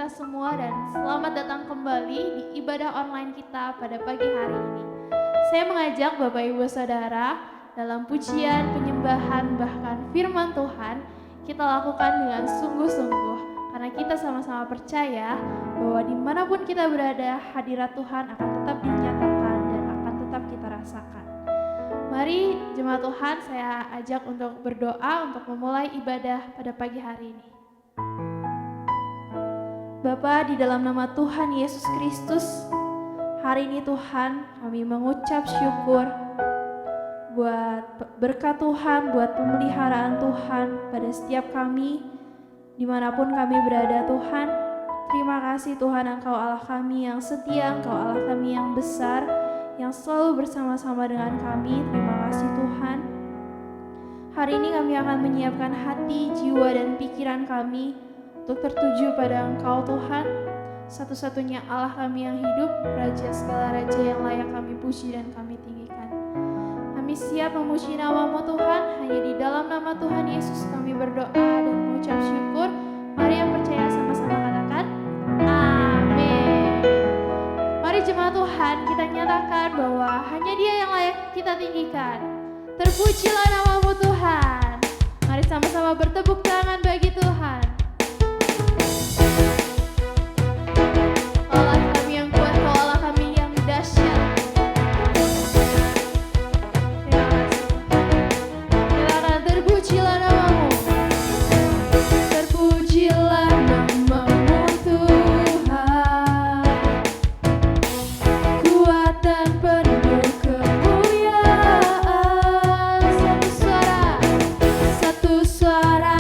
kita semua dan selamat datang kembali di ibadah online kita pada pagi hari ini. Saya mengajak Bapak Ibu Saudara dalam pujian, penyembahan, bahkan firman Tuhan kita lakukan dengan sungguh-sungguh karena kita sama-sama percaya bahwa dimanapun kita berada, hadirat Tuhan akan tetap dinyatakan dan akan tetap kita rasakan. Mari jemaat Tuhan, saya ajak untuk berdoa untuk memulai ibadah pada pagi hari ini. Bapa, di dalam nama Tuhan Yesus Kristus, hari ini Tuhan kami mengucap syukur buat berkat Tuhan, buat pemeliharaan Tuhan pada setiap kami, dimanapun kami berada Tuhan. Terima kasih Tuhan, Engkau Allah kami yang setia, Engkau Allah kami yang besar, yang selalu bersama-sama dengan kami. Terima kasih Tuhan. Hari ini kami akan menyiapkan hati, jiwa, dan pikiran kami untuk tertuju pada Engkau Tuhan, satu-satunya Allah kami yang hidup, Raja segala raja yang layak kami puji dan kami tinggikan. Kami siap memuji nama-Mu Tuhan, hanya di dalam nama Tuhan Yesus kami berdoa dan mengucap syukur. Mari yang percaya sama-sama katakan amin. Mari jemaat Tuhan, kita nyatakan bahwa hanya Dia yang layak kita tinggikan. Terpujilah nama-Mu Tuhan. Mari sama-sama bertepuk tangan bagi Tuhan. Allah kami yang kuat, Kau Allah kami yang dahsyat. Terima kasih. Silakan terpujilah nama-Mu. Terpujilah nama-Mu Tuhan. Kuat dan penuh kemuliaan. Satu suara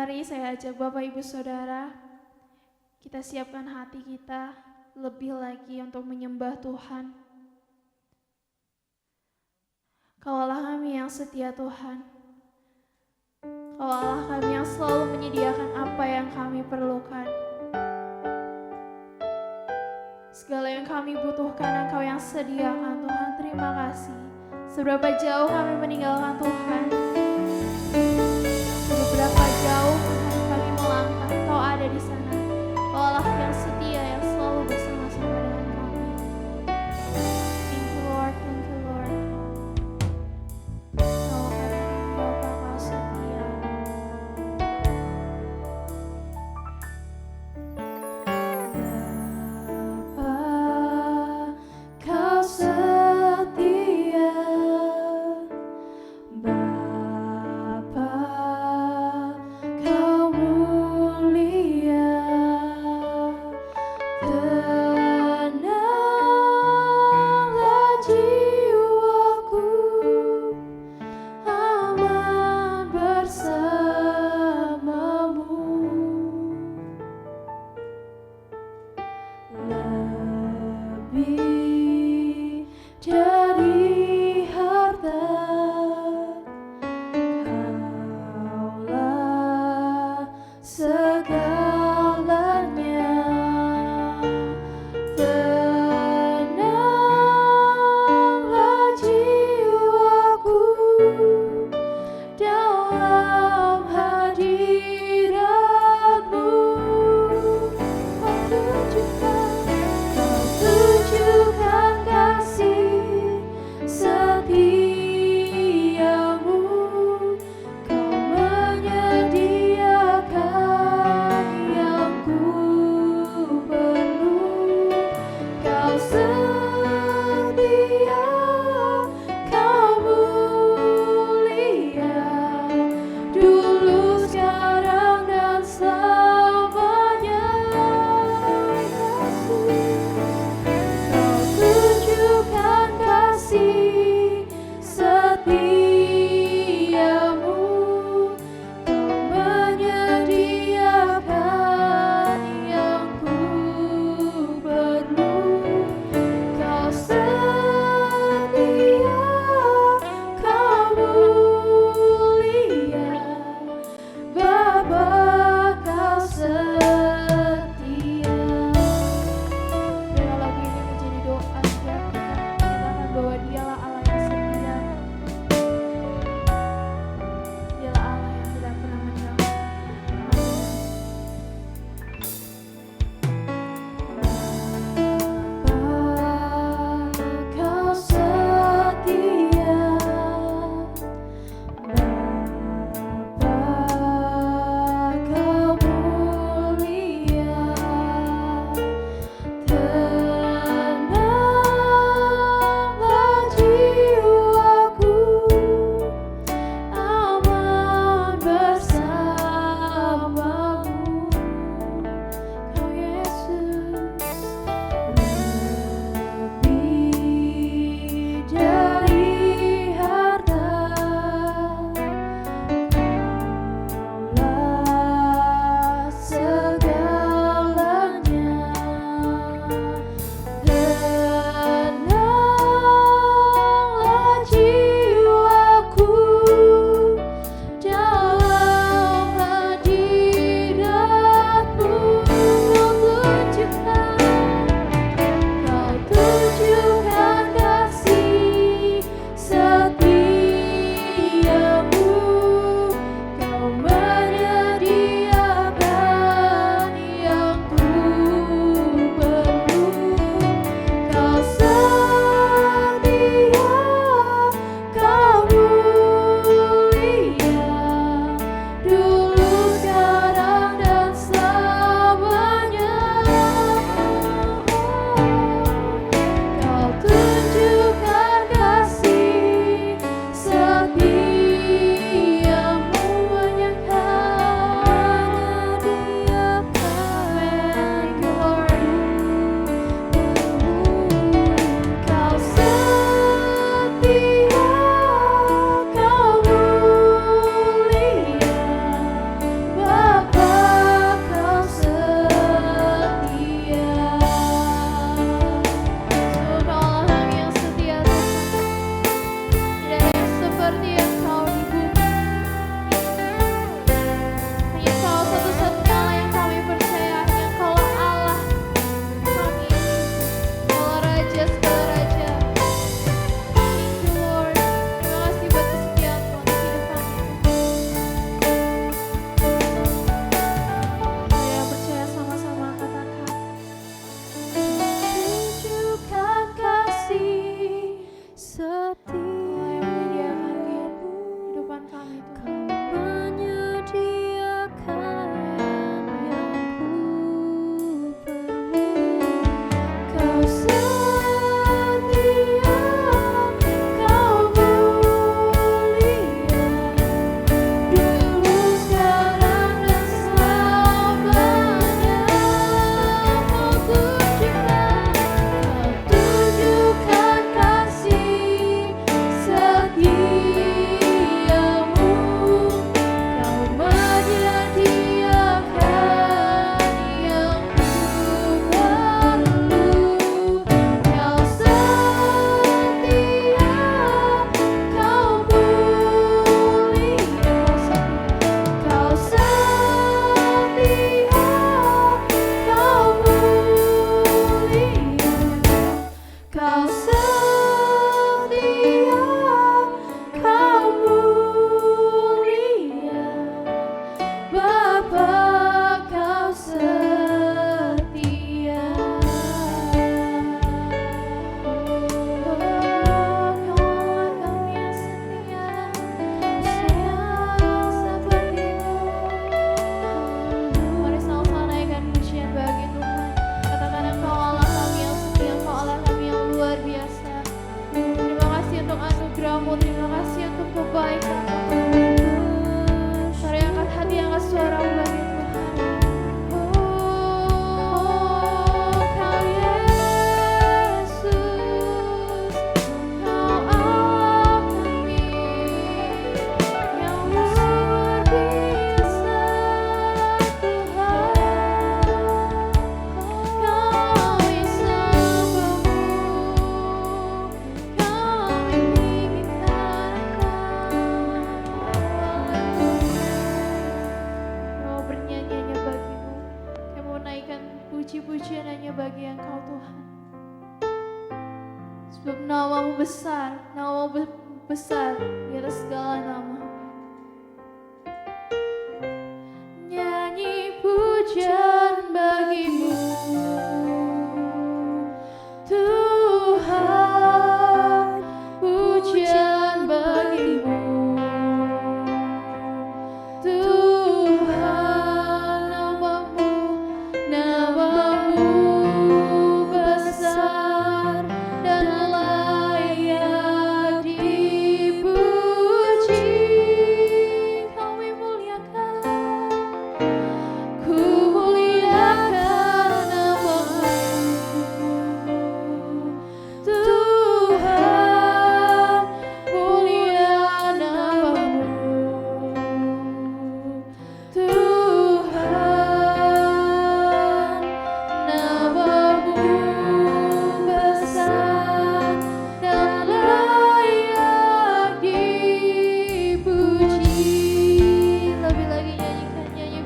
Mari saya ajak Bapak Ibu Saudara, kita siapkan hati kita lebih lagi untuk menyembah Tuhan. Kau Allah kami yang setia Tuhan. Kau Allah kami yang selalu menyediakan apa yang kami perlukan. Segala yang kami butuhkan Engkau yang sediakan Tuhan. Terima kasih. Seberapa jauh kami meninggalkan Tuhan, seberapa jauh Tuhan kami melangkah, Kau ada di sana. Kau Allah yang setia, yang selalu bersama-sama dengan kami. Thank you Lord, thank you Lord. Kau kami Bapa, Kau setia. Bapa, Kau setia. Bapa, Namamu besar, namamu besar di atas segala nama. Nyanyi pujian bagimu, Tuhan, pujian bagimu, Tuhan, namamu besar dan layak dipuji. Kami muliakan, ku muliakan namamu, Tuhan, mulia namamu, Tuhan, namamu besar dan layak dipuji. Lebih lagi nyanyikan, nyanyi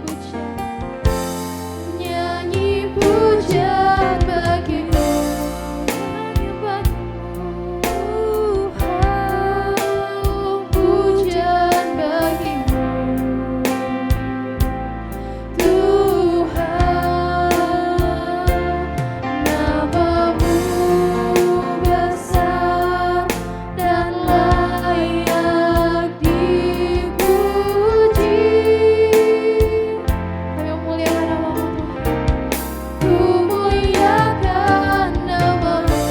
pujian bagimu, Tuhan, pujian bagimu, Tuhan, namamu besar dan layak dipuji. Kami memuliakan namamu, Tuhan. Ku muliakan namamu,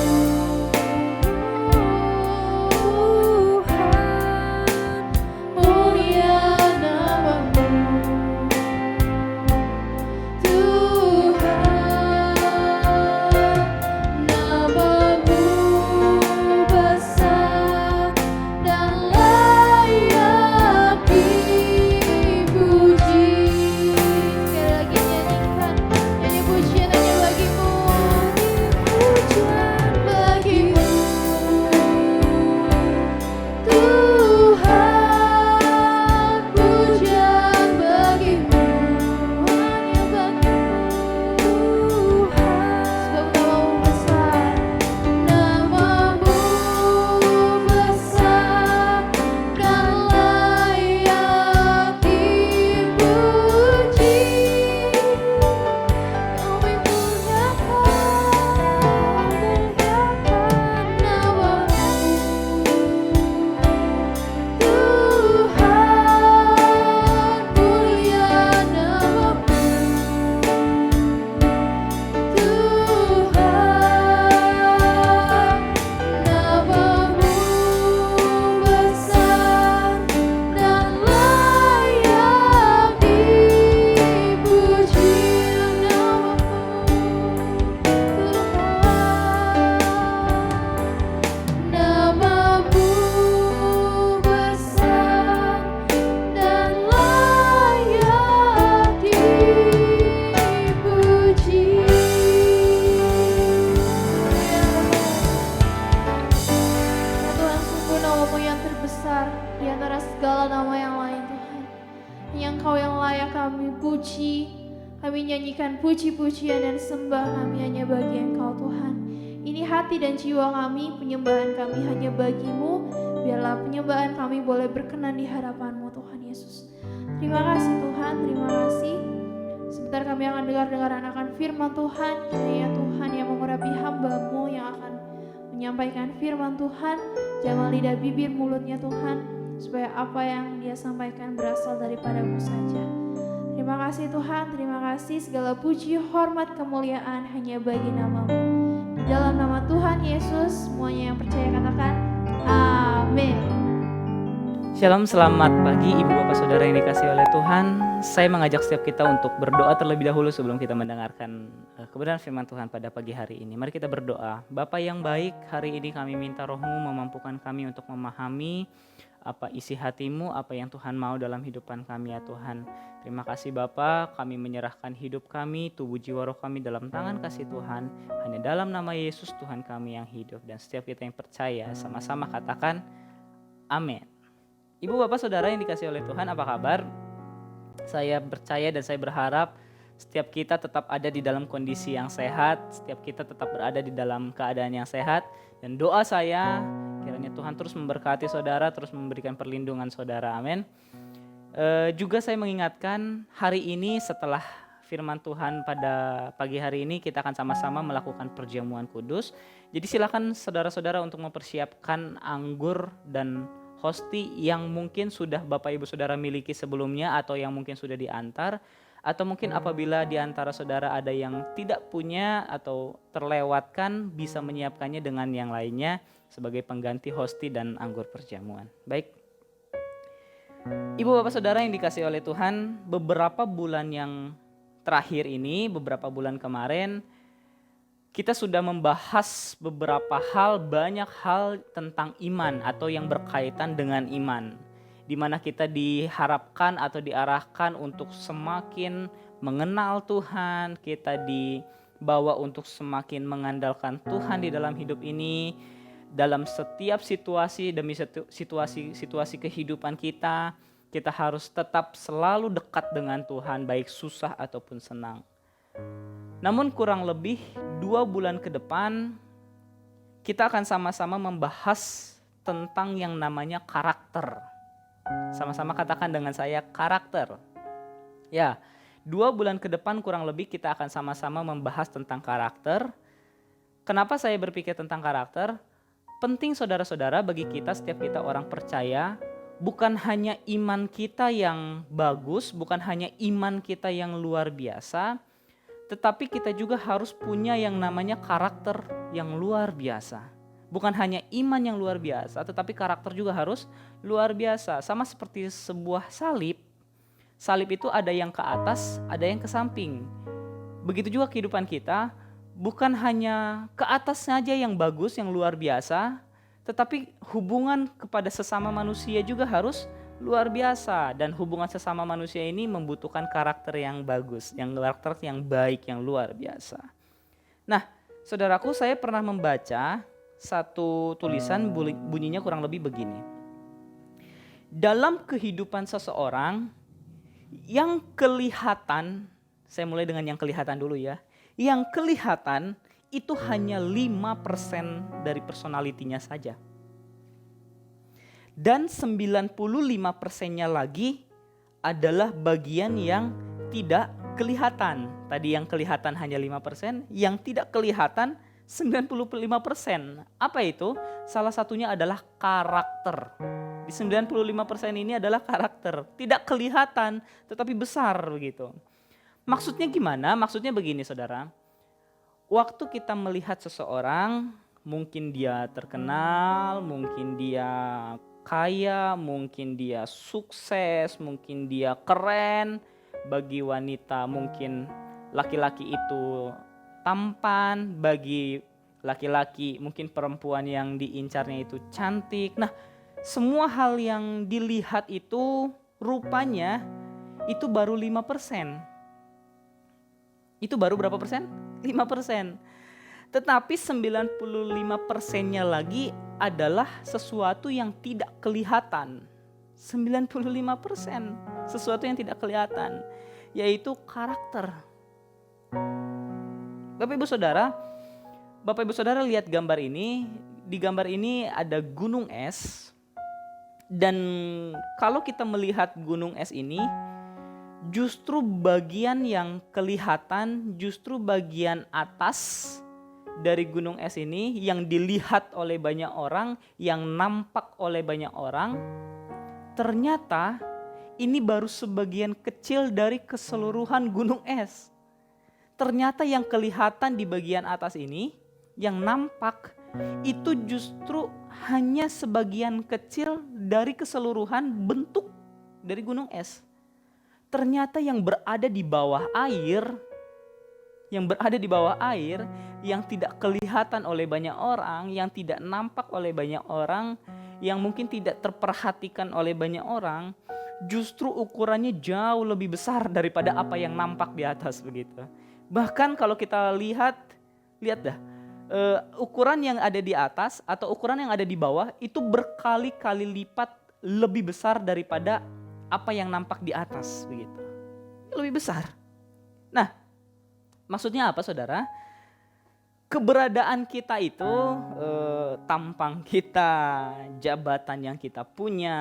Tuhan, mulia namamu, Tuhan, namamu besar dan layak dipuji. Sekali lagi nyanyikan, nyanyi pujian hanya bagimu, pujian bagimu, Tuhan, pujian bagimu, hanya bagimu, Tuhan. Sebab namamu besar, namamu besar dan layak dipuji. Kami muliakan namamu, Tuhan, mulia namamu, Tuhan, namamu besar dan layak dipuji. Namamu besar dan layak dipuji. Tuhan, sungguh namamu yang terbesar di antara segala nama yang lain, Tuhan. Hanya Engkau yang layak kami puji. Kami nyanyikan puji-pujian dan sembah kami hanya bagi Engkau, Tuhan. Ini hati dan jiwa kami, penyembahan kami hanya bagimu. Biarlah penyembahan kami boleh berkenan di hadapan-Mu, Tuhan Yesus. Terima kasih Tuhan, terima kasih. Sebentar kami akan dengar-dengaran akan firman Tuhan. Kiranya Tuhan yang mengurapi hamba-Mu yang akan menyampaikan firman Tuhan. Jamah lidah bibir mulutnya Tuhan, supaya apa yang Dia sampaikan berasal daripada-Mu saja. Terima kasih Tuhan, terima kasih. Segala puji, hormat, kemuliaan hanya bagi nama-Mu. Di dalam nama Tuhan Yesus, semuanya yang percaya katakan amin. Shalom, selamat pagi Ibu Bapak Saudara yang dikasihi oleh Tuhan. Saya mengajak setiap kita untuk berdoa terlebih dahulu sebelum kita mendengarkan kebenaran firman Tuhan pada pagi hari ini. Mari kita berdoa. Bapa yang baik, hari ini kami minta Roh-Mu memampukan kami untuk memahami apa isi hati-Mu, apa yang Tuhan mau dalam hidupan kami ya Tuhan. Terima kasih Bapa, kami menyerahkan hidup kami, tubuh jiwa roh kami dalam tangan kasih Tuhan. Hanya dalam nama Yesus Tuhan kami yang hidup. Dan setiap kita yang percaya sama-sama katakan amin. Ibu Bapak Saudara yang dikasihi oleh Tuhan, apa kabar? Saya percaya dan saya berharap Setiap kita tetap ada di dalam kondisi yang sehat, setiap kita tetap berada di dalam keadaan yang sehat. Dan doa saya, kiranya Tuhan terus memberkati saudara, terus memberikan perlindungan saudara, amin. Juga saya mengingatkan hari ini setelah firman Tuhan pada pagi hari ini kita akan sama-sama melakukan perjamuan kudus. Jadi silakan saudara-saudara untuk mempersiapkan anggur dan hosti yang mungkin sudah Bapak Ibu Saudara miliki sebelumnya atau yang mungkin sudah diantar. Atau mungkin apabila di antara saudara ada yang tidak punya atau terlewatkan, bisa menyiapkannya dengan yang lainnya sebagai pengganti hosti dan anggur perjamuan. Baik, Ibu Bapak Saudara yang dikasihi oleh Tuhan, beberapa bulan yang terakhir ini, beberapa bulan kemarin, kita sudah membahas beberapa hal, banyak hal tentang iman atau yang berkaitan dengan iman, di mana kita diharapkan atau diarahkan untuk semakin mengenal Tuhan, kita dibawa untuk semakin mengandalkan Tuhan di dalam hidup ini, dalam setiap situasi demi situasi kehidupan kita harus tetap selalu dekat dengan Tuhan, baik susah ataupun senang. Namun kurang lebih 2 bulan ke depan, kita akan sama-sama membahas tentang yang namanya karakter. Sama-sama katakan dengan saya, karakter. Ya, 2 bulan ke depan kurang lebih kita akan sama-sama membahas tentang karakter. Kenapa saya berpikir tentang karakter? Penting saudara-saudara bagi kita, setiap kita orang percaya, bukan hanya iman kita yang bagus, bukan hanya iman kita yang luar biasa, tetapi kita juga harus punya yang namanya karakter yang luar biasa. Bukan hanya iman yang luar biasa, tetapi karakter juga harus luar biasa. Sama seperti sebuah salib. Salib itu ada yang ke atas, ada yang ke samping. Begitu juga kehidupan kita, bukan hanya ke atas saja yang bagus, yang luar biasa, tetapi hubungan kepada sesama manusia juga harus luar biasa. Dan hubungan sesama manusia ini membutuhkan karakter yang bagus, yang karakter yang baik, yang luar biasa. Nah, saudaraku, saya pernah membaca satu tulisan, bunyinya kurang lebih begini. Dalam kehidupan seseorang, yang kelihatan, saya mulai dengan yang kelihatan dulu ya. Yang kelihatan itu hanya 5% dari personalitinya saja. Dan 95%-nya lagi adalah bagian yang tidak kelihatan. Tadi yang kelihatan hanya 5%, yang tidak kelihatan 95%. Apa itu? Salah satunya adalah karakter. Di 95% ini adalah karakter. Tidak kelihatan, tetapi besar begitu. Maksudnya gimana? Maksudnya begini saudara. Waktu kita melihat seseorang, mungkin dia terkenal, mungkin dia kaya, mungkin dia sukses, mungkin dia keren. Bagi wanita mungkin laki-laki itu tampan, bagi laki-laki mungkin perempuan yang diincarnya itu cantik. Nah, semua hal yang dilihat itu rupanya itu baru 5%. Itu baru berapa persen? 5%. Tetapi 95%-nya lagi adalah sesuatu yang tidak kelihatan. 95% sesuatu yang tidak kelihatan, yaitu karakter. Bapak Ibu Saudara lihat gambar ini. Di gambar ini ada gunung es. Dan kalau kita melihat gunung es ini, justru bagian yang kelihatan, justru bagian atas dari gunung es ini yang dilihat oleh banyak orang, yang nampak oleh banyak orang, ternyata ini baru sebagian kecil dari keseluruhan gunung es. Ternyata yang kelihatan di bagian atas ini, yang nampak, itu justru hanya sebagian kecil dari keseluruhan bentuk dari gunung es. Ternyata yang berada di bawah air, yang tidak kelihatan oleh banyak orang, yang tidak nampak oleh banyak orang, yang mungkin tidak terperhatikan oleh banyak orang, justru ukurannya jauh lebih besar daripada apa yang nampak di atas begitu. Bahkan kalau kita lihat dah, ukuran yang ada di atas atau ukuran yang ada di bawah itu berkali-kali lipat lebih besar daripada apa yang nampak di atas begitu. Lebih besar. Nah, maksudnya apa saudara? Keberadaan kita itu, tampang kita, jabatan yang kita punya,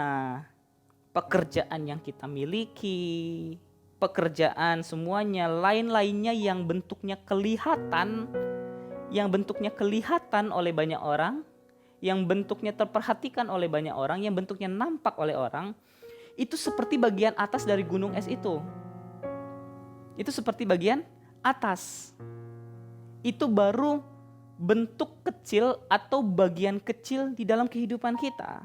pekerjaan yang kita miliki, pekerjaan semuanya, lain-lainnya yang bentuknya kelihatan oleh banyak orang, yang bentuknya terperhatikan oleh banyak orang, yang bentuknya nampak oleh orang, itu seperti bagian atas dari gunung es itu. Itu seperti bagian atas. Itu baru bentuk kecil atau bagian kecil di dalam kehidupan kita.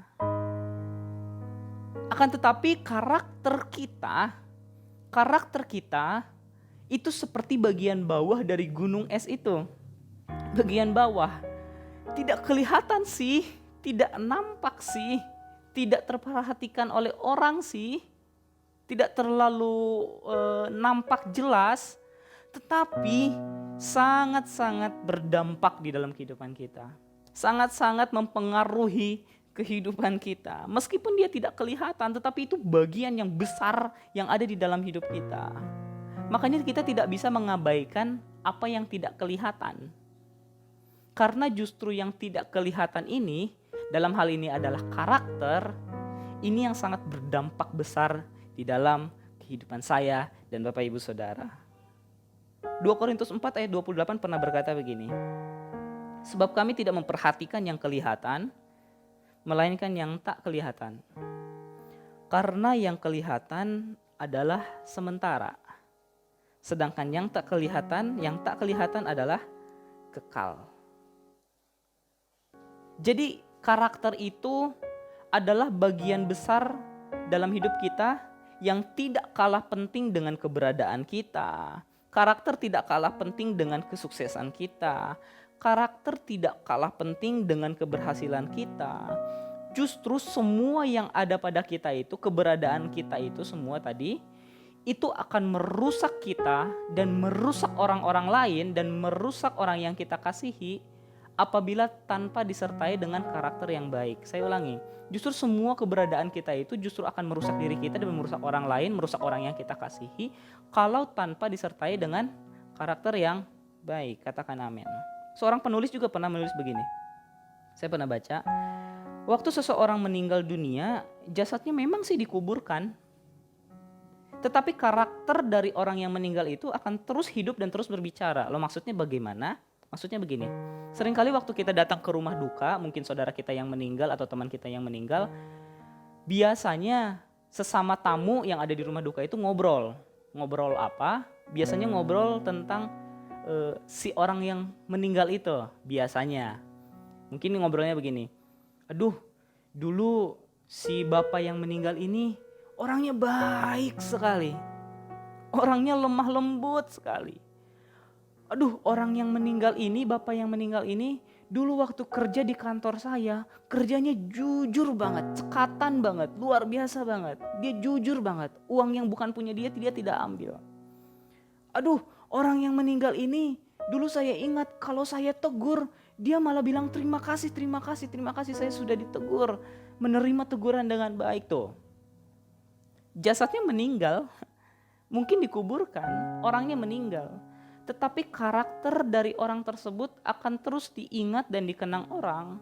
Akan tetapi karakter kita itu seperti bagian bawah dari gunung es itu. Bagian bawah. Tidak kelihatan sih, tidak nampak sih, tidak terperhatikan oleh orang sih, tidak terlalu nampak jelas, tetapi sangat-sangat berdampak di dalam kehidupan kita. Sangat-sangat mempengaruhi kehidupan kita. Meskipun dia tidak kelihatan, tetapi itu bagian yang besar yang ada di dalam hidup kita. Makanya kita tidak bisa mengabaikan apa yang tidak kelihatan. Karena justru yang tidak kelihatan ini, dalam hal ini adalah karakter, ini yang sangat berdampak besar di dalam kehidupan saya dan Bapak Ibu Saudara. 2 Korintus 4 ayat 28 pernah berkata begini, sebab kami tidak memperhatikan yang kelihatan, melainkan yang tak kelihatan. Karena yang kelihatan adalah sementara, sedangkan yang tak kelihatan adalah kekal. Jadi karakter itu adalah bagian besar dalam hidup kita yang tidak kalah penting dengan keberadaan kita. Karakter tidak kalah penting dengan kesuksesan kita. Karakter tidak kalah penting dengan keberhasilan kita. Justru semua yang ada pada kita itu, keberadaan kita itu semua tadi, itu akan merusak kita dan merusak orang-orang lain dan merusak orang yang kita kasihi apabila tanpa disertai dengan karakter yang baik. Saya ulangi, justru semua keberadaan kita itu justru akan merusak diri kita dan merusak orang lain, merusak orang yang kita kasihi kalau tanpa disertai dengan karakter yang baik. Katakan amin. Seorang penulis juga pernah menulis begini. Saya pernah baca, waktu seseorang meninggal dunia, jasadnya memang sih dikuburkan. Tetapi karakter dari orang yang meninggal itu akan terus hidup dan terus berbicara. Loh, maksudnya bagaimana? Maksudnya begini, seringkali waktu kita datang ke rumah duka, mungkin saudara kita yang meninggal atau teman kita yang meninggal, biasanya sesama tamu yang ada di rumah duka itu ngobrol. Ngobrol apa? Biasanya ngobrol tentang si orang yang meninggal itu, biasanya. Mungkin ngobrolnya begini, aduh dulu si bapak yang meninggal ini orangnya baik sekali, orangnya lemah lembut sekali. Aduh, orang yang meninggal ini, bapak yang meninggal ini, dulu waktu kerja di kantor saya, kerjanya jujur banget, cekatan banget, luar biasa banget. Dia jujur banget, uang yang bukan punya dia tidak ambil. Aduh, orang yang meninggal ini, dulu saya ingat kalau saya tegur, dia malah bilang terima kasih saya sudah ditegur. Menerima teguran dengan baik tuh. Jasadnya meninggal, mungkin dikuburkan, orangnya meninggal. Tetapi karakter dari orang tersebut akan terus diingat dan dikenang orang.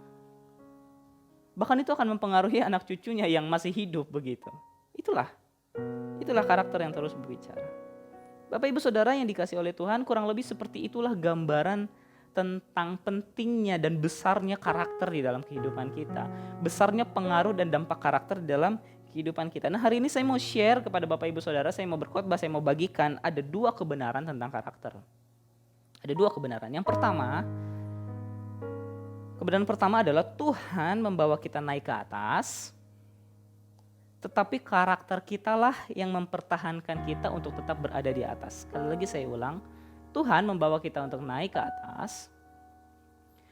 Bahkan itu akan mempengaruhi anak cucunya yang masih hidup begitu. Itulah karakter yang terus berbicara. Bapak Ibu Saudara yang dikasihi oleh Tuhan, kurang lebih seperti itulah gambaran tentang pentingnya dan besarnya karakter di dalam kehidupan kita. Besarnya pengaruh dan dampak karakter di dalam kehidupan kita. Nah, hari ini saya mau share kepada Bapak Ibu Saudara, saya mau berkhotbah, saya mau bagikan ada 2 kebenaran tentang karakter. Ada 2 kebenaran. Yang pertama, kebenaran pertama adalah Tuhan membawa kita naik ke atas, tetapi karakter kitalah yang mempertahankan kita untuk tetap berada di atas. Sekali lagi saya ulang, Tuhan membawa kita untuk naik ke atas,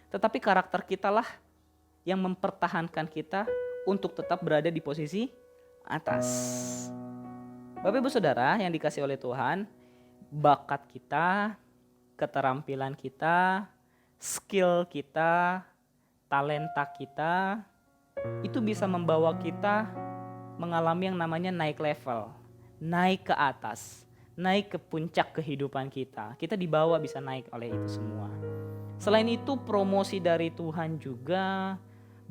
tetapi karakter kitalah yang mempertahankan kita untuk tetap berada di posisi atas. Bapak Ibu Saudara yang dikasihi oleh Tuhan, bakat kita, keterampilan kita, skill kita, talenta kita, itu bisa membawa kita mengalami yang namanya naik level, naik ke atas, naik ke puncak kehidupan kita. Kita dibawa bisa naik oleh itu semua. Selain itu promosi dari Tuhan juga,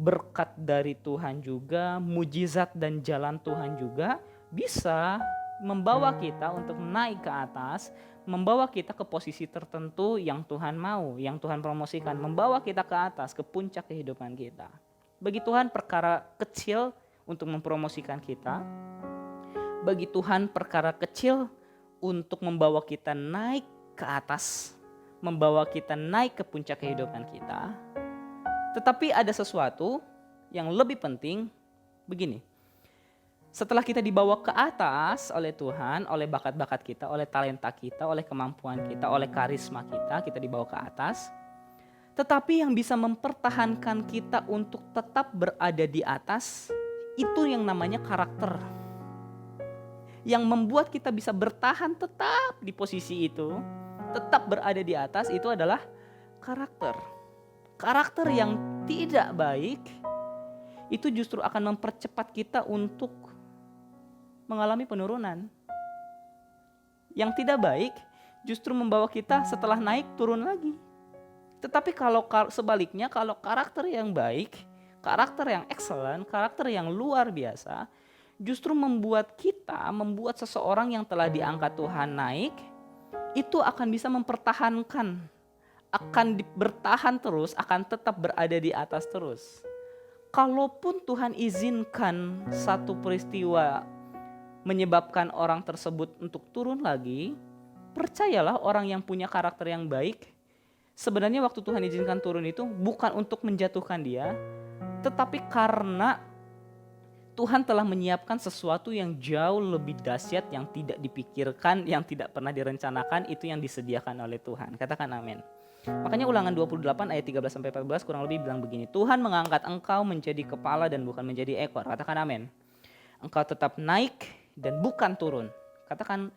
berkat dari Tuhan juga, mujizat dan jalan Tuhan juga bisa membawa kita untuk naik ke atas, membawa kita ke posisi tertentu yang Tuhan mau, yang Tuhan promosikan, membawa kita ke atas, ke puncak kehidupan kita. Bagi Tuhan perkara kecil untuk mempromosikan kita, bagi Tuhan perkara kecil untuk membawa kita naik ke atas, membawa kita naik ke puncak kehidupan kita. Tetapi ada sesuatu yang lebih penting begini. Setelah kita dibawa ke atas oleh Tuhan, oleh bakat-bakat kita, oleh talenta kita, oleh kemampuan kita, oleh karisma kita, kita dibawa ke atas. Tetapi yang bisa mempertahankan kita untuk tetap berada di atas, itu yang namanya karakter. Yang membuat kita bisa bertahan tetap di posisi itu, tetap berada di atas, itu adalah karakter. Karakter yang tidak baik itu justru akan mempercepat kita untuk mengalami penurunan. Yang tidak baik justru membawa kita setelah naik turun lagi. Tetapi kalau sebaliknya, kalau karakter yang baik, karakter yang excellent, karakter yang luar biasa, justru membuat seseorang yang telah diangkat Tuhan naik, itu akan bisa mempertahankan, akan bertahan terus, akan tetap berada di atas terus. Kalaupun Tuhan izinkan satu peristiwa menyebabkan orang tersebut untuk turun lagi, percayalah orang yang punya karakter yang baik, sebenarnya waktu Tuhan izinkan turun itu bukan untuk menjatuhkan dia, tetapi karena Tuhan telah menyiapkan sesuatu yang jauh lebih dahsyat, yang tidak dipikirkan, yang tidak pernah direncanakan, itu yang disediakan oleh Tuhan. Katakan amin. Makanya Ulangan 28 ayat 13-14 kurang lebih bilang begini, Tuhan mengangkat engkau menjadi kepala dan bukan menjadi ekor. Katakan amin. Engkau tetap naik dan bukan turun. Katakan,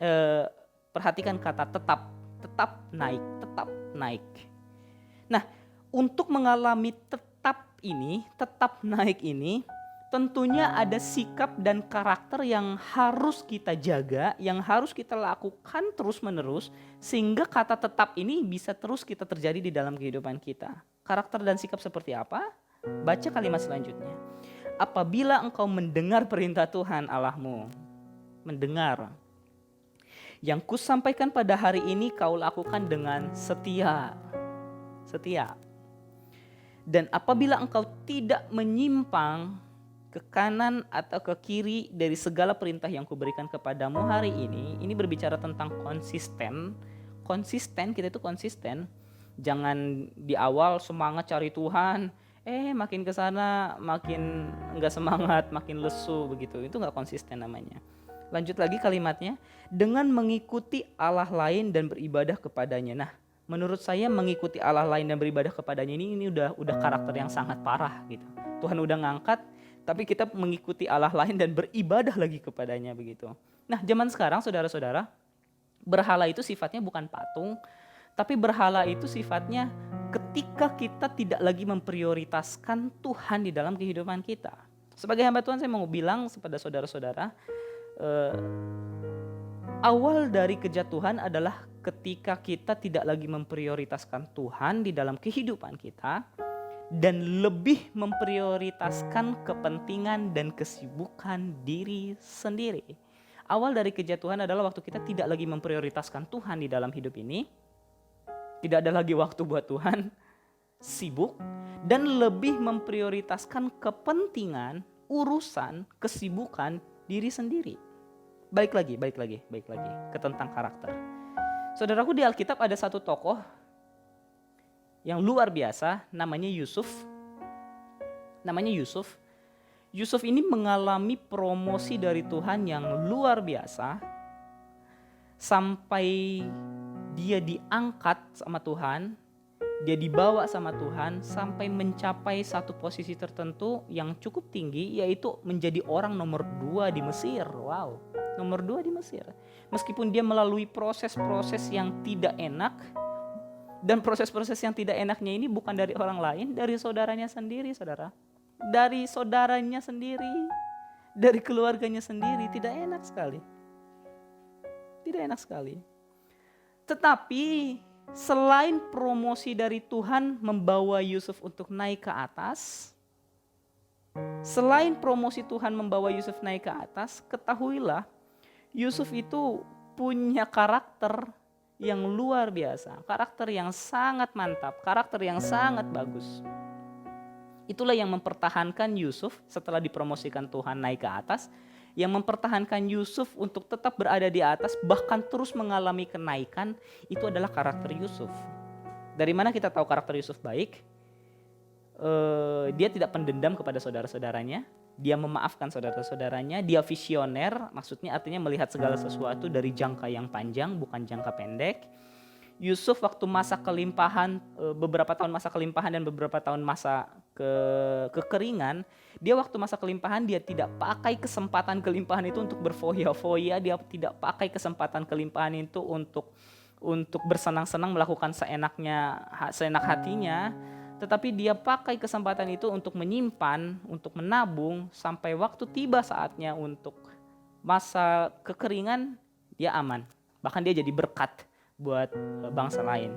perhatikan kata tetap naik. Nah, untuk mengalami tetap naik ini, tentunya ada sikap dan karakter yang harus kita jaga, yang harus kita lakukan terus-menerus, sehingga kata tetap ini bisa terus kita terjadi di dalam kehidupan kita. Karakter dan sikap seperti apa? Baca kalimat selanjutnya. Apabila engkau mendengar perintah Tuhan Allahmu, mendengar, yang kusampaikan pada hari ini kau lakukan dengan setia. Dan apabila engkau tidak menyimpang ke kanan atau ke kiri dari segala perintah yang kuberikan kepadamu hari ini berbicara tentang konsisten, kita itu konsisten. Jangan di awal semangat cari Tuhan, makin ke sana makin enggak semangat, makin lesu begitu. Itu enggak konsisten namanya. Lanjut lagi kalimatnya, dengan mengikuti Allah lain dan beribadah kepadanya. Nah, menurut saya mengikuti Allah lain dan beribadah kepadanya ini udah karakter yang sangat parah gitu. Tuhan udah ngangkat, tapi kita mengikuti Allah lain dan beribadah lagi kepadanya begitu. Nah, zaman sekarang saudara-saudara, berhala itu sifatnya bukan patung, tapi berhala itu sifatnya ketika kita tidak lagi memprioritaskan Tuhan di dalam kehidupan kita. Sebagai hamba Tuhan saya mau bilang kepada saudara-saudara, awal dari kejatuhan adalah ketika kita tidak lagi memprioritaskan Tuhan di dalam kehidupan kita dan lebih memprioritaskan kepentingan dan kesibukan diri sendiri. Awal dari kejatuhan adalah waktu kita tidak lagi memprioritaskan Tuhan di dalam hidup ini. Tidak ada lagi waktu buat Tuhan, sibuk, dan lebih memprioritaskan kepentingan, urusan, kesibukan diri sendiri. Balik lagi ke tentang karakter. Saudaraku, di Alkitab ada satu tokoh yang luar biasa, namanya Yusuf. Yusuf ini mengalami promosi dari Tuhan yang luar biasa sampai dia diangkat sama Tuhan, dia dibawa sama Tuhan sampai mencapai satu posisi tertentu yang cukup tinggi, yaitu menjadi orang nomor 2 di Mesir. Wow, nomor 2 di Mesir. Meskipun dia melalui proses-proses yang tidak enak, dan proses-proses yang tidak enaknya ini bukan dari orang lain, dari saudaranya sendiri, saudara. Dari saudaranya sendiri, dari keluarganya sendiri, tidak enak sekali. Tidak enak sekali. Tetapi selain promosi dari Tuhan membawa Yusuf untuk naik ke atas, selain promosi Tuhan membawa Yusuf naik ke atas, ketahuilah Yusuf itu punya karakter yang luar biasa, karakter yang sangat mantap, karakter yang sangat bagus. Itulah yang mempertahankan Yusuf setelah dipromosikan Tuhan naik ke atas, yang mempertahankan Yusuf untuk tetap berada di atas, bahkan terus mengalami kenaikan, itu adalah karakter Yusuf. Dari mana kita tahu karakter Yusuf baik? Dia tidak pendendam kepada saudara-saudaranya, dia memaafkan saudara-saudaranya, dia visioner, maksudnya artinya melihat segala sesuatu dari jangka yang panjang, bukan jangka pendek. Yusuf waktu masa kelimpahan, beberapa tahun masa kelimpahan dan beberapa tahun masa kekeringan, dia waktu masa kelimpahan dia tidak pakai kesempatan kelimpahan itu untuk berfoya-foya, dia tidak pakai kesempatan kelimpahan itu untuk bersenang-senang melakukan seenak hatinya, tetapi dia pakai kesempatan itu untuk menyimpan, untuk menabung sampai waktu tiba saatnya untuk masa kekeringan dia aman. Bahkan dia jadi berkat buat bangsa lain.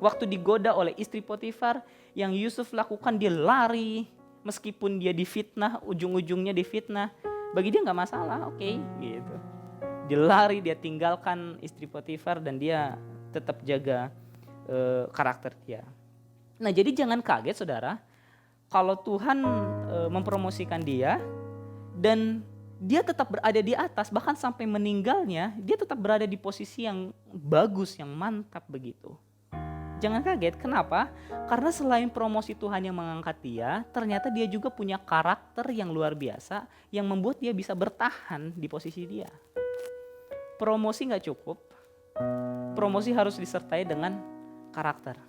Waktu digoda oleh istri Potifar, yang Yusuf lakukan dia lari, meskipun dia difitnah, ujung-ujungnya difitnah, bagi dia nggak masalah, oke, gitu. Dia lari, dia tinggalkan istri Potifar dan dia tetap jaga karakter dia. Nah, jadi jangan kaget saudara, kalau Tuhan mempromosikan dia dan dia tetap berada di atas, bahkan sampai meninggalnya, dia tetap berada di posisi yang bagus, yang mantap begitu. Jangan kaget, kenapa? Karena selain promosi Tuhan yang mengangkat dia, ternyata dia juga punya karakter yang luar biasa, yang membuat dia bisa bertahan di posisi dia. Promosi gak cukup, promosi harus disertai dengan karakter.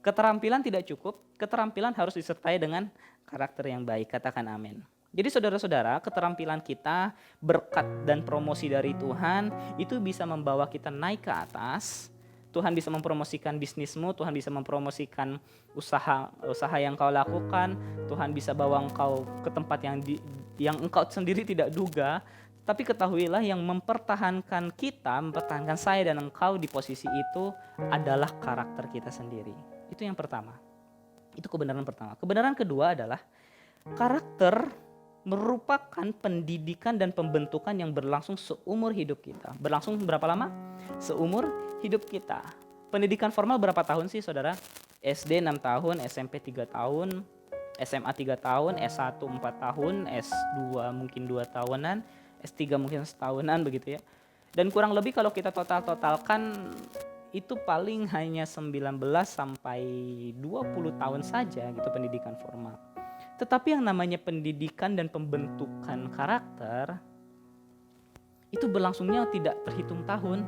Keterampilan tidak cukup, keterampilan harus disertai dengan karakter yang baik, katakan amin. Jadi saudara-saudara, keterampilan kita, berkat dan promosi dari Tuhan itu bisa membawa kita naik ke atas. Tuhan bisa mempromosikan bisnismu, Tuhan bisa mempromosikan usaha yang kau lakukan, Tuhan bisa bawa engkau ke tempat yang engkau sendiri tidak duga. Tapi ketahuilah yang mempertahankan kita, mempertahankan saya dan engkau di posisi itu adalah karakter kita sendiri. Itu yang pertama. Itu kebenaran pertama. Kebenaran kedua adalah karakter merupakan pendidikan dan pembentukan yang berlangsung seumur hidup kita. Berlangsung berapa lama? Seumur hidup kita. Pendidikan formal berapa tahun sih saudara? SD 6 tahun, SMP 3 tahun, SMA 3 tahun, S1 4 tahun, S2 mungkin 2 tahunan, S3 mungkin setahunan begitu ya. Dan kurang lebih kalau kita totalkan itu paling hanya 19 sampai 20 tahun saja gitu pendidikan formal. Tetapi yang namanya pendidikan dan pembentukan karakter itu berlangsungnya tidak terhitung tahun,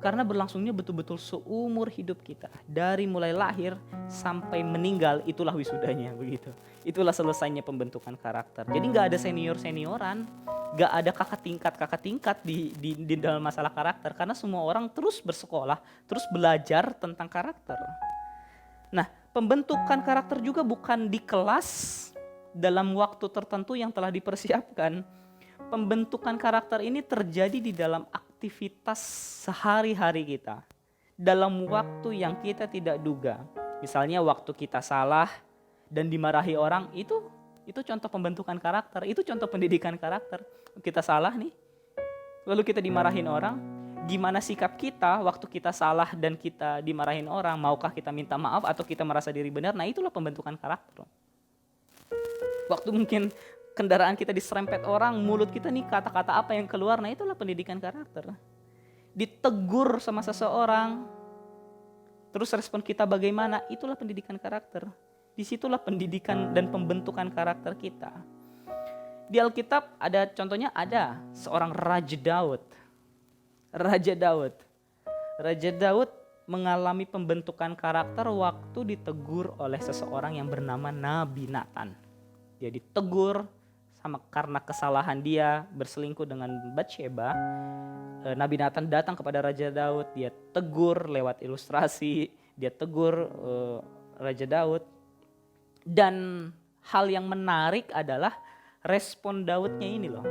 karena berlangsungnya betul-betul seumur hidup kita. Dari mulai lahir sampai meninggal, itulah wisudanya begitu. Itulah selesainya pembentukan karakter. Jadi gak ada senior-senioran, gak ada kakak tingkat di dalam masalah karakter, karena semua orang terus bersekolah, terus belajar tentang karakter. Nah, pembentukan karakter juga bukan di kelas dalam waktu tertentu yang telah dipersiapkan. Pembentukan karakter ini terjadi di dalam aktivitas sehari-hari kita. Dalam waktu yang kita tidak duga. Misalnya waktu kita salah dan dimarahi orang, itu contoh pembentukan karakter, itu contoh pendidikan karakter. Kita salah nih, lalu kita dimarahin orang. Gimana sikap kita waktu kita salah dan kita dimarahin orang? Maukah kita minta maaf atau kita merasa diri benar? Nah, itulah pembentukan karakter. Waktu mungkin kendaraan kita diserempet orang, mulut kita nih kata-kata apa yang keluar? Nah, itulah pendidikan karakter. Ditegur sama seseorang, terus respon kita bagaimana? Itulah pendidikan karakter. Disitulah pendidikan dan pembentukan karakter kita. Di Alkitab ada contohnya, ada seorang Raja Daud. Raja Daud mengalami pembentukan karakter waktu ditegur oleh seseorang yang bernama Nabi Nathan. Dia ditegur karena kesalahan dia berselingkuh dengan Batsheba. Nabi Nathan datang kepada Raja Daud, dia tegur lewat ilustrasi, dia tegur Raja Daud. Dan hal yang menarik adalah respon Daudnya ini loh.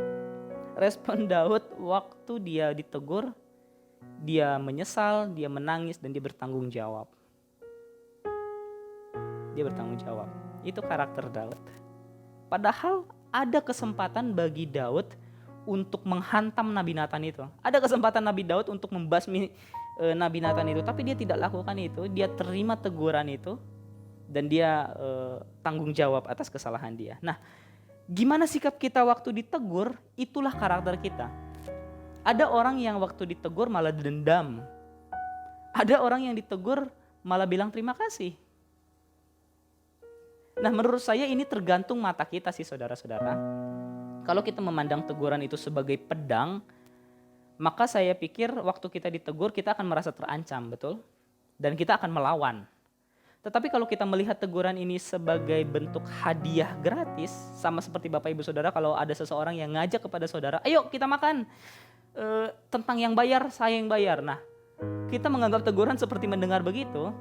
Respon Daud waktu dia ditegur, dia menyesal, dia menangis, dan dia bertanggung jawab. Dia bertanggung jawab. Itu karakter Daud. Padahal ada kesempatan bagi Daud untuk menghantam Nabi Nathan itu. Ada kesempatan Nabi Daud untuk membasmi Nabi Nathan itu, tapi dia tidak lakukan itu. Dia terima teguran itu dan dia tanggung jawab atas kesalahan dia. Nah, gimana sikap kita waktu ditegur? Itulah karakter kita. Ada orang yang waktu ditegur malah dendam. Ada orang yang ditegur malah bilang terima kasih. Nah, menurut saya ini tergantung mata kita sih, saudara-saudara. Kalau kita memandang teguran itu sebagai pedang, maka saya pikir waktu kita ditegur kita akan merasa terancam, betul? Dan kita akan melawan. Tetapi kalau kita melihat teguran ini sebagai bentuk hadiah gratis, sama seperti Bapak Ibu Saudara kalau ada seseorang yang ngajak kepada saudara, ayo kita makan, tentang yang bayar, saya yang bayar. Nah, kita menganggap teguran seperti mendengar begitu,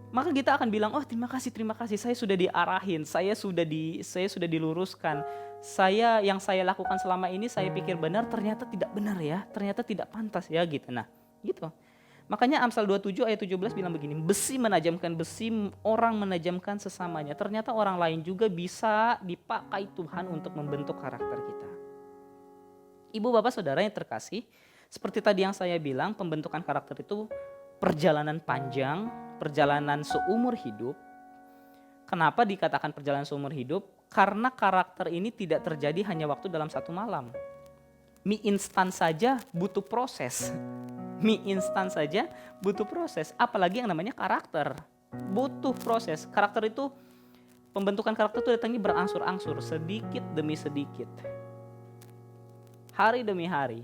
maka kita akan bilang, oh terima kasih, saya sudah diarahin, saya sudah diluruskan. Yang saya lakukan selama ini saya pikir benar, ternyata tidak benar ya, ternyata tidak pantas ya gitu. Nah, gitu. Makanya Amsal 27 ayat 17 bilang begini, besi menajamkan besi, orang menajamkan sesamanya. Ternyata orang lain juga bisa dipakai Tuhan untuk membentuk karakter kita. Ibu bapak saudara yang terkasih, seperti tadi yang saya bilang, pembentukan karakter itu perjalanan panjang, perjalanan seumur hidup. Kenapa dikatakan perjalanan seumur hidup? Karena karakter ini tidak terjadi hanya waktu dalam satu malam. Mie instan saja butuh proses. Mie instan saja butuh proses. Apalagi yang namanya karakter. Butuh proses. Karakter itu, pembentukan karakter itu datangnya berangsur-angsur, sedikit demi sedikit. Hari demi hari.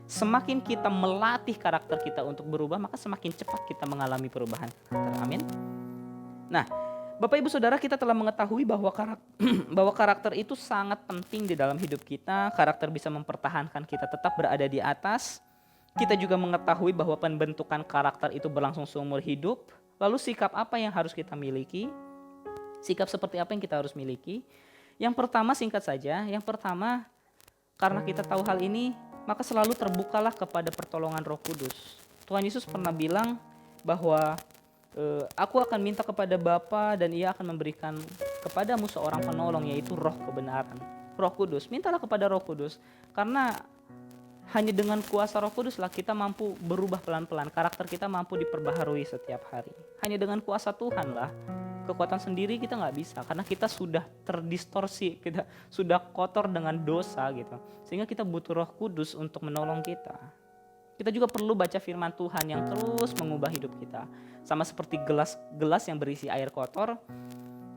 Semakin kita melatih karakter kita untuk berubah, maka semakin cepat kita mengalami perubahan karakter. Amin. Nah, Bapak Ibu Saudara, kita telah mengetahui bahwa karakter itu sangat penting di dalam hidup kita. Karakter bisa mempertahankan kita tetap berada di atas. Kita juga mengetahui bahwa pembentukan karakter itu berlangsung seumur hidup. Lalu sikap apa yang harus kita miliki? Sikap seperti apa yang kita harus miliki? Yang pertama, singkat saja, karena kita tahu hal ini, maka selalu terbukalah kepada pertolongan Roh Kudus. Tuhan Yesus pernah bilang bahwa aku akan minta kepada Bapa dan Ia akan memberikan kepadamu seorang penolong, yaitu Roh kebenaran. Roh Kudus, mintalah kepada Roh Kudus, karena hanya dengan kuasa Roh Kudus lah kita mampu berubah pelan-pelan, karakter kita mampu diperbaharui setiap hari. Hanya dengan kuasa Tuhan lah, kekuatan sendiri kita nggak bisa, karena kita sudah terdistorsi, kita sudah kotor dengan dosa gitu. Sehingga kita butuh Roh Kudus untuk menolong kita. Kita juga perlu baca firman Tuhan yang terus mengubah hidup kita. Sama seperti gelas yang berisi air kotor.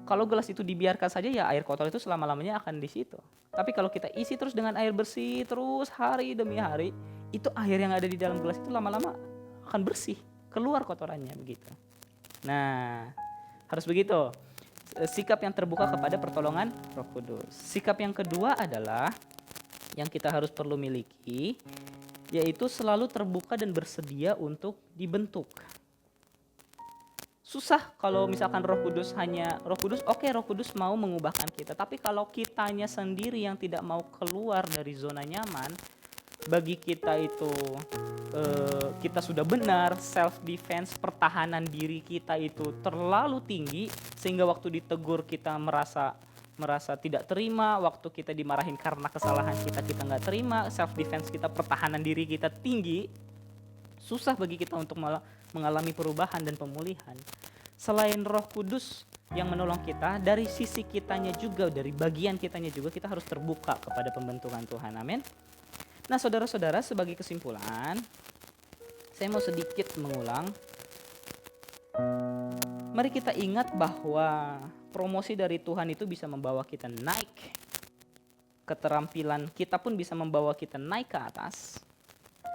Kalau gelas itu dibiarkan saja, ya air kotor itu selama-lamanya akan di situ. Tapi kalau kita isi terus dengan air bersih terus hari demi hari, itu air yang ada di dalam gelas itu lama-lama akan bersih, keluar kotorannya begitu. Nah, harus begitu. Sikap yang terbuka kepada pertolongan Roh Kudus. Sikap yang kedua adalah yang kita harus perlu miliki, yaitu selalu terbuka dan bersedia untuk dibentuk. Susah kalau misalkan Roh Kudus Roh Kudus mau mengubahkan kita, tapi kalau kitanya sendiri yang tidak mau keluar dari zona nyaman, bagi kita itu kita sudah benar, self defense, pertahanan diri kita itu terlalu tinggi sehingga waktu ditegur kita merasa tidak terima, waktu kita dimarahin karena kesalahan kita nggak terima, self defense kita, pertahanan diri kita tinggi, susah bagi kita untuk mengalami perubahan dan pemulihan. Selain Roh Kudus yang menolong kita, dari sisi kitanya juga, dari bagian kitanya juga, kita harus terbuka kepada pembentukan Tuhan. Amin. Nah, saudara-saudara, sebagai kesimpulan, saya mau sedikit mengulang. Mari kita ingat bahwa promosi dari Tuhan itu bisa membawa kita naik. Keterampilan kita pun bisa membawa kita naik ke atas.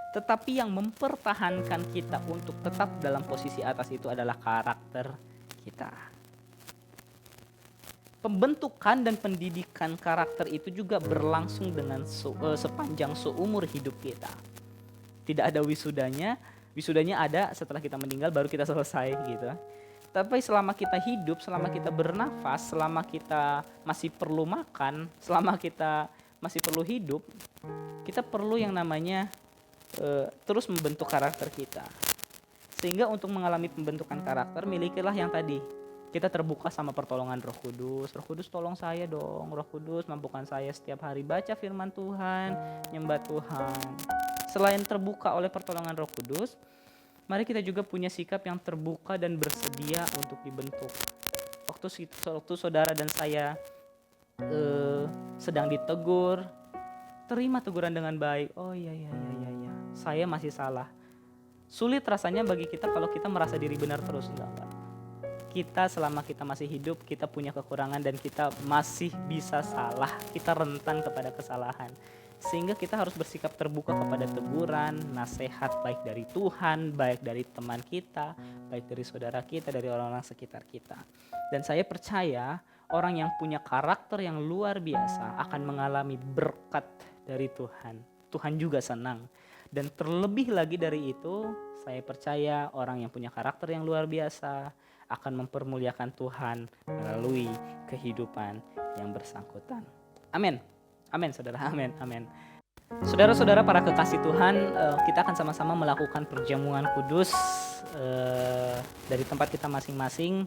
Tetapi yang mempertahankan kita untuk tetap dalam posisi atas itu adalah karakter kita. Pembentukan dan pendidikan karakter itu juga berlangsung dengan sepanjang seumur hidup kita. Tidak ada wisudanya ada setelah kita meninggal baru kita selesai gitu. Tapi selama kita hidup, selama kita bernafas, selama kita masih perlu makan, selama kita masih perlu hidup, kita perlu yang namanya terus membentuk karakter kita. Sehingga untuk mengalami pembentukan karakter, milikilah yang tadi. Kita terbuka sama pertolongan Roh Kudus. Roh Kudus tolong saya dong. Roh Kudus mampukan saya setiap hari baca firman Tuhan, nyembah Tuhan. Selain terbuka oleh pertolongan Roh Kudus, mari kita juga punya sikap yang terbuka dan bersedia untuk dibentuk. Waktu saudara dan saya sedang ditegur, terima teguran dengan baik. Oh iya, saya masih salah. Sulit rasanya bagi kita kalau kita merasa diri benar terus. Enggak. Kita selama kita masih hidup, kita punya kekurangan dan kita masih bisa salah. Kita rentan kepada kesalahan. Sehingga kita harus bersikap terbuka kepada teguran, nasihat baik dari Tuhan, baik dari teman kita, baik dari saudara kita, dari orang-orang sekitar kita. Dan saya percaya orang yang punya karakter yang luar biasa akan mengalami berkat dari Tuhan. Tuhan juga senang. Dan terlebih lagi dari itu, saya percaya orang yang punya karakter yang luar biasa akan mempermuliakan Tuhan melalui kehidupan yang bersangkutan. Amin. Amin, saudara. Amin. Amin. Saudara-saudara para kekasih Tuhan, kita akan sama-sama melakukan perjamuan kudus dari tempat kita masing-masing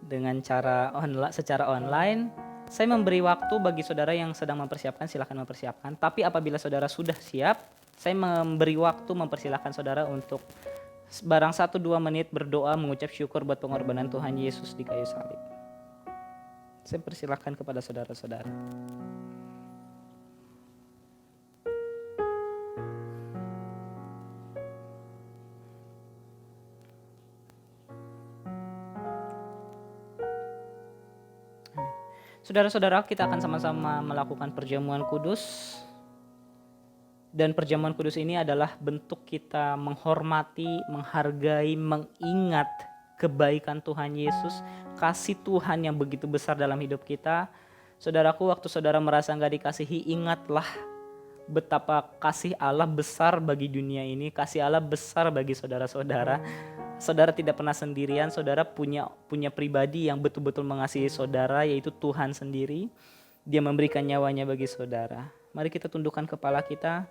dengan secara online. Saya memberi waktu bagi saudara yang sedang mempersiapkan, silakan mempersiapkan. Tapi apabila saudara sudah siap, saya memberi waktu mempersilahkan saudara untuk barang 1-2 menit berdoa mengucap syukur buat pengorbanan Tuhan Yesus di kayu salib. Saya persilahkan kepada saudara-saudara. Saudara-saudara, kita akan sama-sama melakukan perjamuan kudus. Dan perjamuan kudus ini adalah bentuk kita menghormati, menghargai, mengingat kebaikan Tuhan Yesus, kasih Tuhan yang begitu besar dalam hidup kita. Saudaraku, waktu saudara merasa gak dikasihi, ingatlah betapa kasih Allah besar bagi dunia ini, kasih Allah besar bagi saudara-saudara. Saudara tidak pernah sendirian, saudara punya pribadi yang betul-betul mengasihi saudara, yaitu Tuhan sendiri. Dia memberikan nyawanya bagi saudara. Mari kita tundukkan kepala kita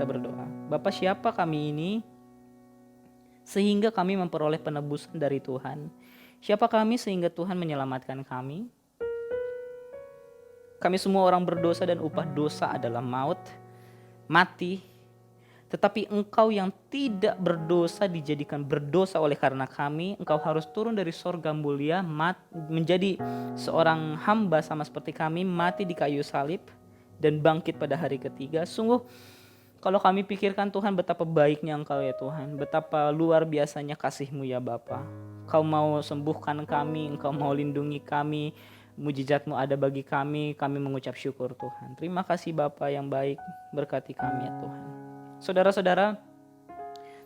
berdoa. Bapa, siapa kami ini sehingga kami memperoleh penebusan dari Tuhan? Siapa kami sehingga Tuhan menyelamatkan kami? Kami semua orang berdosa dan upah dosa adalah maut, mati. Tetapi Engkau yang tidak berdosa dijadikan berdosa oleh karena kami. Engkau harus turun dari sorga mulia, menjadi seorang hamba sama seperti kami, mati di kayu salib dan bangkit pada hari ketiga. Sungguh kalau kami pikirkan Tuhan, betapa baiknya Engkau ya Tuhan, betapa luar biasanya kasih-Mu ya Bapa. Engkau mau sembuhkan kami, Engkau mau lindungi kami, mujizat-Mu ada bagi kami mengucap syukur Tuhan. Terima kasih Bapa yang baik, berkati kami ya Tuhan. Saudara-saudara,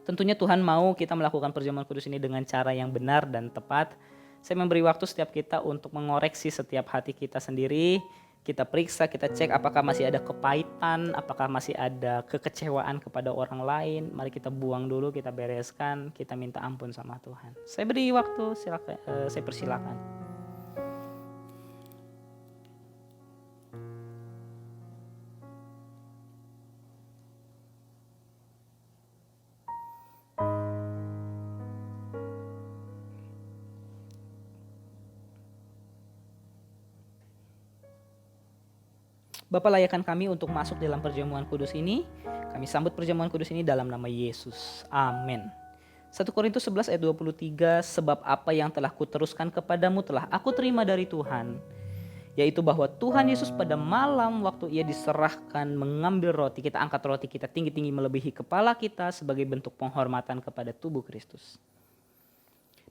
tentunya Tuhan mau kita melakukan perjamuan kudus ini dengan cara yang benar dan tepat. Saya memberi waktu setiap kita untuk mengoreksi setiap hati kita sendiri. Kita periksa, kita cek apakah masih ada kepahitan, apakah masih ada kekecewaan kepada orang lain. Mari kita buang dulu, kita bereskan, kita minta ampun sama Tuhan. Saya beri waktu, saya persilakan. Bapa, layakkan kami untuk masuk dalam perjamuan kudus ini. Kami sambut perjamuan kudus ini dalam nama Yesus. Amin. 1 Korintus 11 ayat 23, sebab apa yang telah kuteruskan kepadamu telah aku terima dari Tuhan, yaitu bahwa Tuhan Yesus pada malam waktu ia diserahkan mengambil roti, kita angkat roti kita tinggi-tinggi melebihi kepala kita sebagai bentuk penghormatan kepada tubuh Kristus.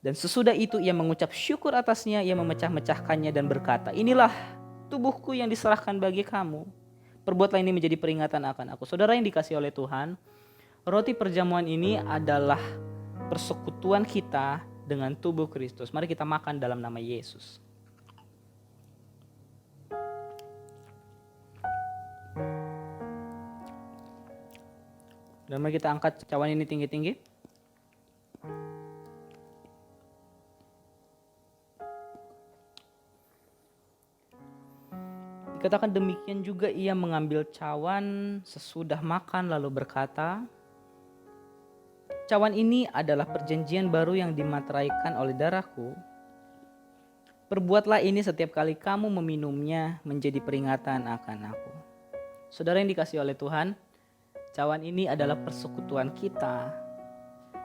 Dan sesudah itu ia mengucap syukur atasnya, ia memecah-mecahkannya dan berkata, inilah tubuhku yang diserahkan bagi kamu. Perbuatlah ini menjadi peringatan akan aku. Saudara yang dikasihi oleh Tuhan, roti perjamuan ini adalah persekutuan kita dengan tubuh Kristus. Mari kita makan dalam nama Yesus. Dan mari kita angkat cawan ini tinggi-tinggi. Dikatakan demikian juga ia mengambil cawan sesudah makan lalu berkata, "Cawan ini adalah perjanjian baru yang dimateraikan oleh darahku. Perbuatlah ini setiap kali kamu meminumnya menjadi peringatan akan aku." Saudara yang dikasihi oleh Tuhan, cawan ini adalah persekutuan kita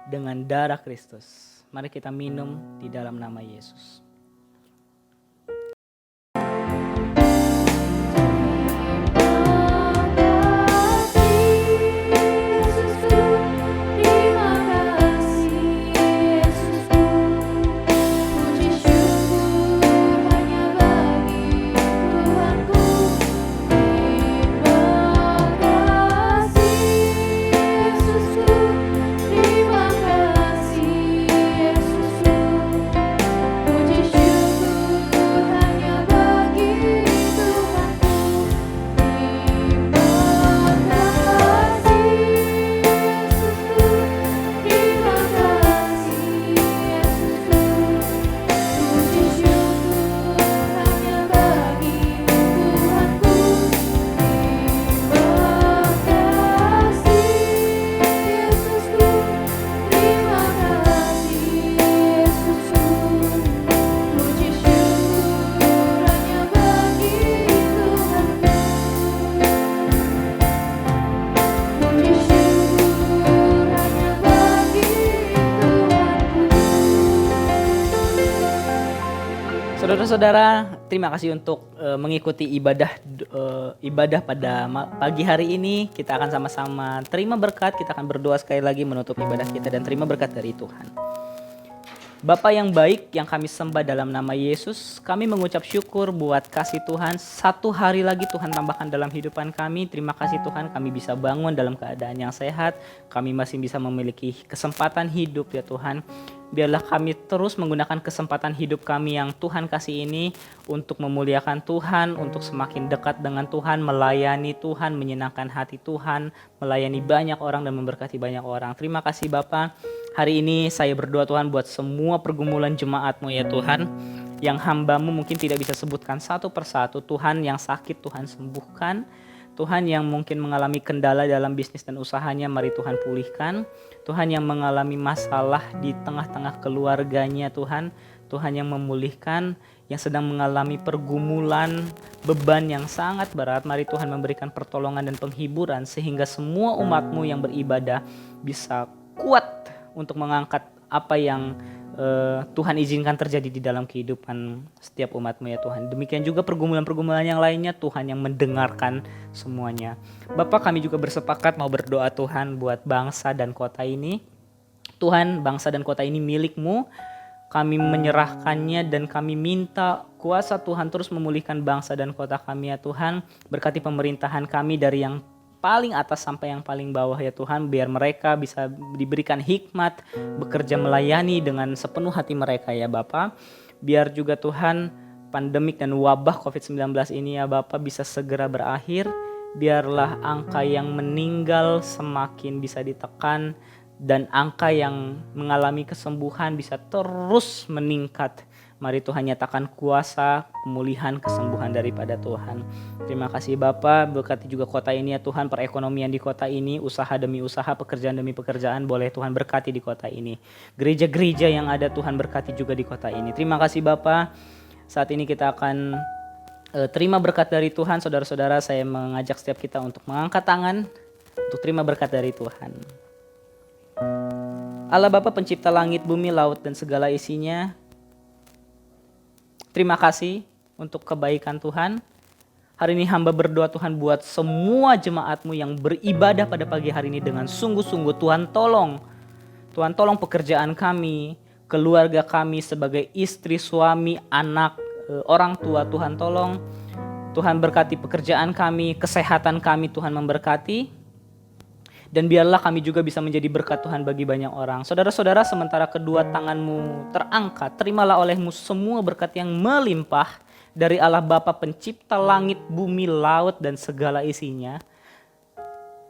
dengan darah Kristus. Mari kita minum di dalam nama Yesus. Saudara-saudara, terima kasih untuk mengikuti ibadah pada pagi hari ini. Kita akan sama-sama terima berkat, kita akan berdoa sekali lagi menutup ibadah kita dan terima berkat dari Tuhan. Bapa yang baik yang kami sembah dalam nama Yesus, kami mengucap syukur buat kasih Tuhan. Satu hari lagi Tuhan tambahkan dalam hidupan kami. Terima kasih Tuhan, kami bisa bangun dalam keadaan yang sehat. Kami masih bisa memiliki kesempatan hidup ya Tuhan. Biarlah kami terus menggunakan kesempatan hidup kami yang Tuhan kasih ini untuk memuliakan Tuhan, untuk semakin dekat dengan Tuhan, melayani Tuhan, menyenangkan hati Tuhan, melayani banyak orang dan memberkati banyak orang. Terima kasih Bapa. Hari ini saya berdoa Tuhan buat semua pergumulan jemaat-Mu ya Tuhan. Yang hamba-Mu mungkin tidak bisa sebutkan satu persatu. Tuhan yang sakit Tuhan sembuhkan. Tuhan yang mungkin mengalami kendala dalam bisnis dan usahanya, mari Tuhan pulihkan. Tuhan yang mengalami masalah di tengah-tengah keluarganya Tuhan. Tuhan yang memulihkan, yang sedang mengalami pergumulan, beban yang sangat berat. Mari Tuhan memberikan pertolongan dan penghiburan sehingga semua umat-Mu yang beribadah bisa kuat untuk mengangkat apa yang Tuhan izinkan terjadi di dalam kehidupan setiap umat-Mu ya Tuhan. Demikian juga pergumulan-pergumulan yang lainnya, Tuhan yang mendengarkan semuanya. Bapa, kami juga bersepakat mau berdoa Tuhan buat bangsa dan kota ini. Tuhan, bangsa dan kota ini milik-Mu. Kami menyerahkannya dan kami minta kuasa Tuhan terus memulihkan bangsa dan kota kami ya Tuhan. Berkati pemerintahan kami dari yang paling atas sampai yang paling bawah ya Tuhan, biar mereka bisa diberikan hikmat, bekerja melayani dengan sepenuh hati mereka ya Bapa. Biar juga Tuhan pandemik dan wabah COVID-19 ini ya Bapa bisa segera berakhir. Biarlah angka yang meninggal semakin bisa ditekan dan angka yang mengalami kesembuhan bisa terus meningkat. Mari Tuhan nyatakan kuasa, pemulihan, kesembuhan daripada Tuhan. Terima kasih Bapa, berkati juga kota ini ya Tuhan, perekonomian di kota ini, usaha demi usaha, pekerjaan demi pekerjaan, boleh Tuhan berkati di kota ini. Gereja-gereja yang ada Tuhan berkati juga di kota ini. Terima kasih Bapa. Saat ini kita akan terima berkat dari Tuhan. Saudara-saudara, saya mengajak setiap kita untuk mengangkat tangan, untuk terima berkat dari Tuhan. Allah Bapa pencipta langit, bumi, laut, dan segala isinya, terima kasih untuk kebaikan Tuhan. Hari ini hamba berdoa Tuhan buat semua jemaat-Mu yang beribadah pada pagi hari ini dengan sungguh-sungguh. Tuhan tolong pekerjaan kami, keluarga kami sebagai istri, suami, anak, orang tua. Tuhan tolong. Tuhan berkati pekerjaan kami, kesehatan kami Tuhan memberkati. Dan biarlah kami juga bisa menjadi berkat Tuhan bagi banyak orang. Saudara-saudara, sementara kedua tanganmu terangkat, terimalah olehmu semua berkat yang melimpah dari Allah Bapa pencipta langit, bumi, laut, dan segala isinya.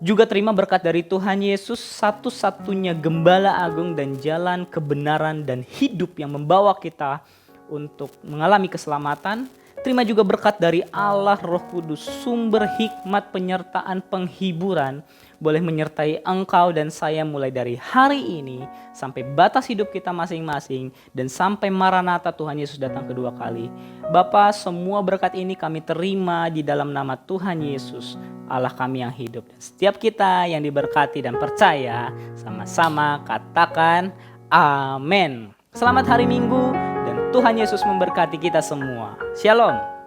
Juga terima berkat dari Tuhan Yesus, satu-satunya gembala agung dan jalan kebenaran dan hidup yang membawa kita untuk mengalami keselamatan. Terima juga berkat dari Allah Roh Kudus, sumber hikmat, penyertaan, penghiburan, boleh menyertai engkau dan saya mulai dari hari ini sampai batas hidup kita masing-masing dan sampai Maranatha Tuhan Yesus datang kedua kali. Bapa, semua berkat ini kami terima di dalam nama Tuhan Yesus, Allah kami yang hidup. Dan setiap kita yang diberkati dan percaya, sama-sama katakan amin. Selamat hari Minggu dan Tuhan Yesus memberkati kita semua. Shalom.